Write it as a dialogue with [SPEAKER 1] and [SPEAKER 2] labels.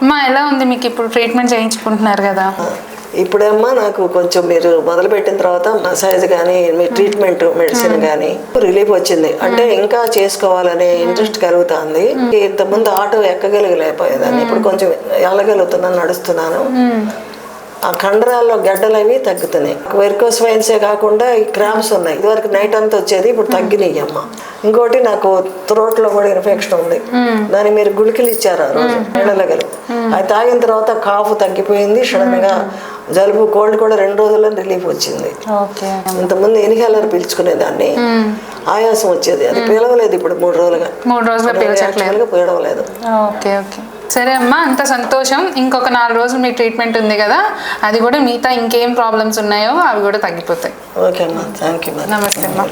[SPEAKER 1] అమ్మా ఎలా ఉంది మీకు ఇప్పుడు ట్రీట్మెంట్ చేయించుకుంటున్నారు కదా?
[SPEAKER 2] ఇప్పుడేమ్మా నాకు కొంచెం మీరు మొదలుపెట్టిన తర్వాత మసాజ్ కానీ మీ ట్రీట్మెంట్ మెడిసిన్ కానీ రిలీఫ్ వచ్చింది. అంటే ఇంకా చేసుకోవాలనే ఇంట్రెస్ట్ కలుగుతుంది. ఇంతకుముందు ఆటో ఎక్కగలిగలేకపోయేదాన్ని, ఇప్పుడు కొంచెం వెళ్ళగలుగుతున్నాను, నడుస్తున్నాను. ఆ కండరాల్లో గడ్డలు అవి తగ్గుతున్నాయి. వెరికోస్ వెయిన్సే కాకుండా ఈ క్రాంప్స్ ఉన్నాయి. ఇదివరకు నైట్ అంతా వచ్చేది, ఇప్పుడు తగ్గినాయి అమ్మ. ఇంకోటి నాకు థ్రోట్లో కూడా ఇన్ఫెక్షన్ ఉంది. దానికి మీరు గుళికలు ఇచ్చారు ఆ రోజు, నీళ్ళగలు. అది తాగిన తర్వాత కాఫ్ తగ్గిపోయింది. సడన్గా జలుబు కోల్డ్ కూడా 2 రోజుల్లో రిలీఫ్ వచ్చింది. ఇంతకుముందు ఇన్హేలర్ పీల్చుకునేదాన్ని, ఆయాసం వచ్చేది, అది పీలవలేదు. ఇప్పుడు 3 రోజులుగా పీలవలేదు.
[SPEAKER 1] సరే అమ్మా, అంత సంతోషం. ఇంకొక 4 రోజులు మీ ట్రీట్మెంట్ ఉంది కదా, అది కూడా మిగతా ఇంకేం ప్రాబ్లమ్స్ ఉన్నాయో అవి కూడా తగ్గిపోతాయి.
[SPEAKER 2] ఓకే అమ్మా, థ్యాంక్ యూ.
[SPEAKER 1] నమస్తే అమ్మా.